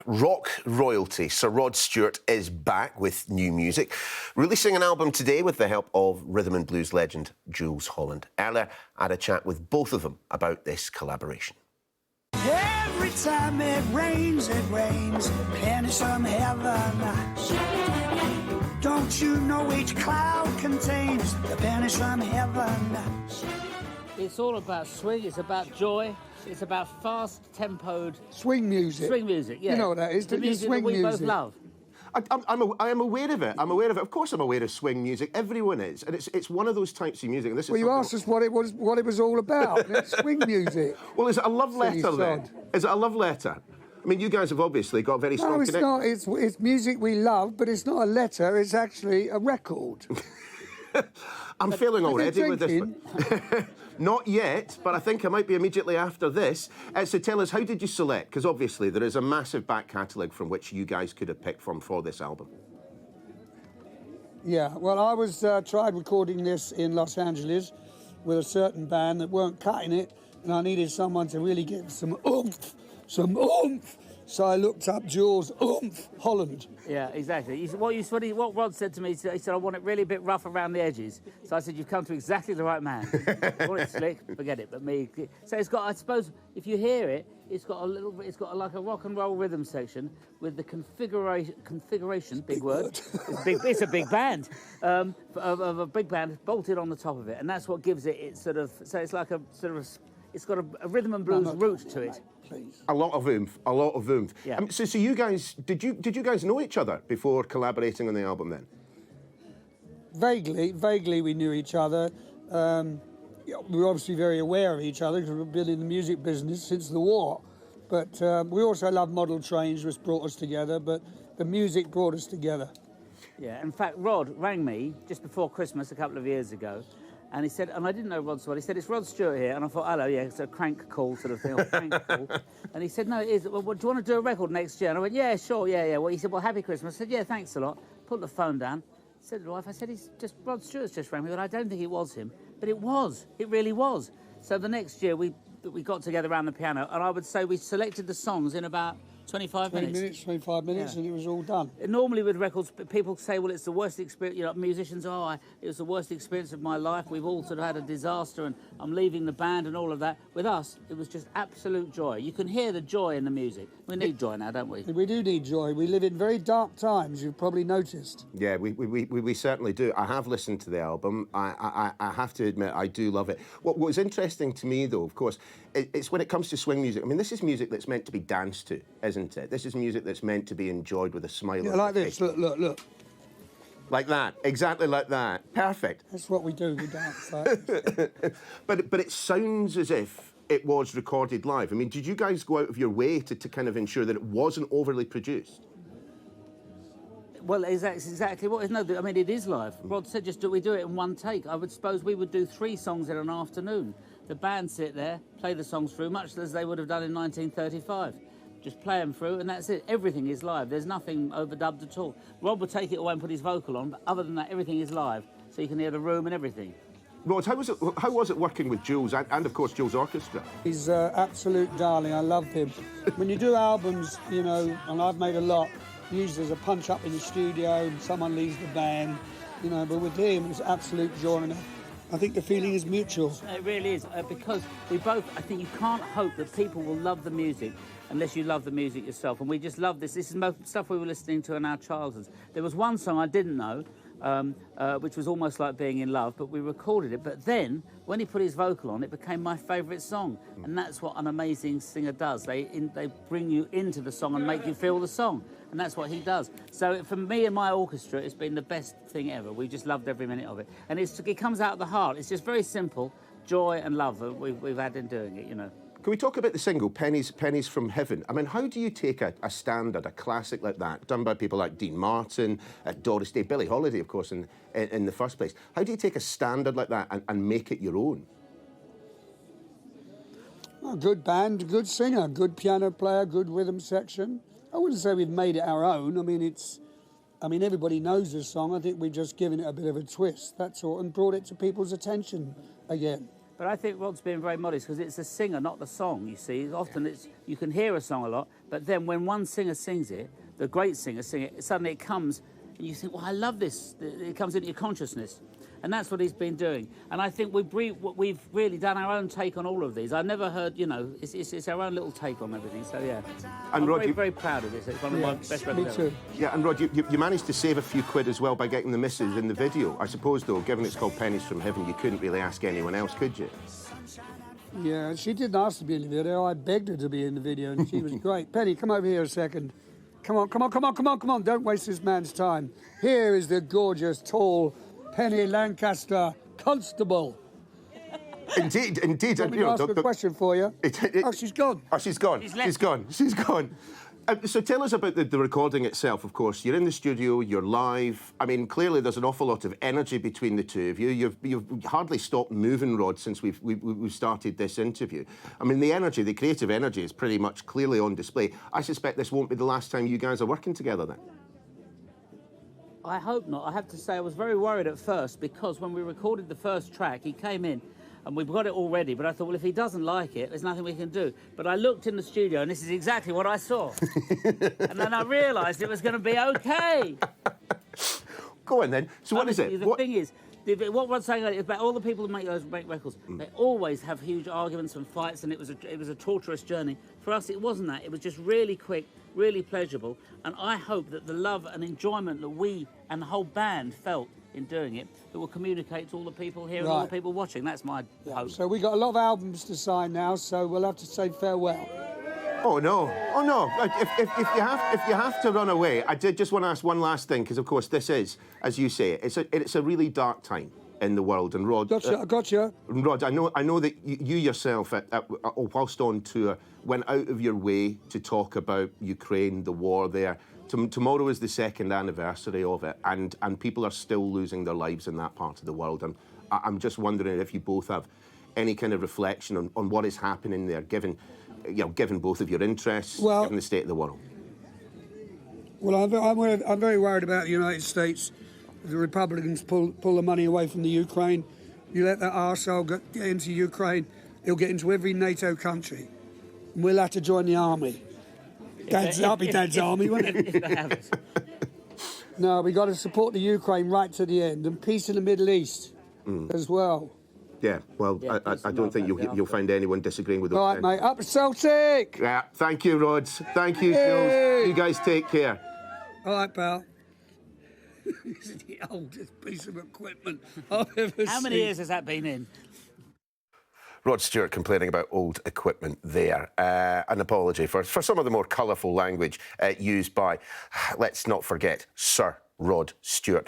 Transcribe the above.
Rock royalty Sir Rod Stewart is back with new music, releasing an album today with the help of rhythm and blues legend Jools Holland. Earlier, I had a chat with both of them about this collaboration. Every time it rains, pennies from heaven. Don't you know each cloud contains the pennies from heaven? It's all about swing, it's about joy, it's about fast-tempoed... Swing music. Swing music, yeah. You know what that is, the music swing that we music. both love. I am aware of it. I'm aware of it. Of course I'm aware of swing music. Everyone is. And it's one of those types of music. And this is you asked us what it was all about. And it's swing music. Well, is it a love letter then? Is it a love letter? I mean, you guys have obviously got a very strong connection. No, it's not. It's music we love, but it's not a letter. It's actually a record. I'm failing already with this one. Not yet, but I think I might be immediately after this. So tell us, how did you select? Because obviously there is a massive back catalogue from which you guys could have picked from for this album. Yeah, well, I was tried recording this in Los Angeles with a certain band that weren't cutting it, and I needed someone to really give some oomph. So I looked up Jools Holland. Yeah, exactly. What Rod said to me, he said, I want it really a bit rough around the edges. So I said, you've come to exactly the right man. I want it slick, forget it, but me. So it's got, I suppose, if you hear it, it's got like a rock and roll rhythm section with the configuration, big word. It's a big band, of a big band bolted on the top of it. And that's what gives it sort of, so it's like a sort of, it's got a rhythm and blues root to it. Please. A lot of oomph. Yeah. So you guys, did you guys know each other before collaborating on the album then? Vaguely we knew each other. We were obviously very aware of each other because we've been in the music business since the war. But we also love model trains, which brought us together, but the music brought us together. Yeah, in fact, Rod rang me just before Christmas a couple of years ago, and he said, and I didn't know Rod Stewart, he said, it's Rod Stewart here, and I thought, hello, yeah, it's a crank call sort of thing, or crank call. And he said, no, it is, well, do you want to do a record next year? And I went, yeah, sure, yeah. Well, he said, well, happy Christmas. I said, yeah, thanks a lot. Put the phone down. I said to the wife, I said, Rod Stewart's just rang me, but I don't think it was him. But it was, it really was. So the next year, we got together around the piano, and I would say we selected the songs in about 25 minutes. 25 minutes, yeah. And it was all done. Normally with records, people say, well, it's the worst experience, you know, musicians, it was the worst experience of my life. We've all sort of had a disaster and I'm leaving the band and all of that. With us, it was just absolute joy. You can hear the joy in the music. We need joy now, don't we? We do need joy. We live in very dark times, you've probably noticed. Yeah, we certainly do. I have listened to the album. I have to admit, I do love it. What was interesting to me, though, of course, it's when it comes to swing music. I mean, this is music that's meant to be danced to, isn't it? This is music that's meant to be enjoyed with a smile. Yeah, like this. Look. Like that. Exactly like that. Perfect. That's what we do. We dance like this. But it sounds as if it was recorded live. I mean, did you guys go out of your way to kind of ensure that it wasn't overly produced? Well, that's exactly what. No, I mean, it is live. Rod said, we do it in one take. I would suppose we would do 3 songs in an afternoon. The band sit there, play the songs through, much as they would have done in 1935. Just play them through, and that's it. Everything is live. There's nothing overdubbed at all. Rod would take it away and put his vocal on, but other than that, everything is live, so you can hear the room and everything. Rod, how was it working with Jools and of course, Jools Orchestra? He's absolute darling. I love him. When you do albums, you know, and I've made a lot, usually there's a punch-up in the studio, and someone leaves the band, you know, but with him, it's absolute joy, and I think the feeling is mutual. It really is, because we both, I think you can't hope that people will love the music unless you love the music yourself. And we just love this. This is most stuff we were listening to in our childhoods. There was one song I didn't know, which was almost like being in love, but we recorded it. But then, when he put his vocal on, it became my favourite song. And that's what an amazing singer does. They bring you into the song and make you feel the song. And that's what he does. So for me and my orchestra, it's been the best thing ever. We just loved every minute of it. And it comes out of the heart. It's just very simple, joy and love that we've had in doing it, you know. Can we talk about the single, Pennies from Heaven? I mean, how do you take a standard, a classic like that, done by people like Dean Martin, Doris Day, Billie Holiday, of course, in the first place? How do you take a standard like that and make it your own? Well, good band, good singer, good piano player, good rhythm section. I wouldn't say we've made it our own. I mean, everybody knows this song. I think we've just given it a bit of a twist, that's all, and brought it to people's attention again. But I think Rod's being very modest because it's the singer, not the song, you see. Often you can hear a song a lot, but then when one singer sings it, the great singer sings it, suddenly it comes and you think, well, I love this. It comes into your consciousness. And that's what he's been doing. And I think we've really done our own take on all of these. I've never heard, you know, it's our own little take on everything. So, yeah. And I'm Rod, very proud of this. It's one of my best records me ever. too. Yeah, and Rod, you managed to save a few quid as well by getting the missus in the video. I suppose, though, given it's called Pennies from Heaven, you couldn't really ask anyone else, could you? Yeah, she didn't ask to be in the video. I begged her to be in the video, and she was great. Penny, come over here a second. Come on. Don't waste this man's time. Here is the gorgeous, tall Penny Lancaster Constable. Indeed. Let me ask a question for you. Oh, she's gone. Oh, she's gone. She's gone. So tell us about the recording itself, of course. You're in the studio, you're live. I mean, clearly there's an awful lot of energy between the two of you. You've hardly stopped moving, Rod, since we've started this interview. I mean, the energy, the creative energy is pretty much clearly on display. I suspect this won't be the last time you guys are working together then. I hope not. I have to say I was very worried at first because when we recorded the first track, he came in and we've got it all ready, but I thought, well, if he doesn't like it, there's nothing we can do. But I looked in the studio and this is exactly what I saw. And then I realised it was going to be okay. Go on then. So what is it? The thing is, what Rod's saying about all the people who make records, they always have huge arguments and fights, and it was a torturous journey. For us, it wasn't that. It was just really quick, really pleasurable, and I hope that the love and enjoyment that we and the whole band felt in doing it, that will communicate to all the people here and all the people watching. That's my hope. So we got a lot of albums to sign now, so we'll have to say farewell. Oh no! If you have to run away, I did just want to ask one last thing, because of course this is, as you say, it's a really dark time in the world. And Rod, Gotcha. Rod, I know that you yourself, whilst on tour, went out of your way to talk about Ukraine, the war there. Tomorrow is the 2nd anniversary of it, and people are still losing their lives in that part of the world. And I'm just wondering if you both have any kind of reflection on what is happening there, given both of your interests, given the state of the world. Well, I'm very worried about the United States. The Republicans pull the money away from the Ukraine. You let that arsehole get into Ukraine, he'll get into every NATO country. And we'll have to join the army. I'll be Dad's army, won't it? No, we got to support the Ukraine right to the end, and peace in the Middle East as well. Yeah, well, I don't think you'll find anyone disagreeing with those. All right, mate. Up Celtic! Yeah, thank you, Rods. Thank you, Jools. You guys take care. All right, pal. This is the oldest piece of equipment I've ever seen. How many years has that been in? Rod Stewart complaining about old equipment there. An apology for some of the more colourful language used by, let's not forget, Sir Rod Stewart.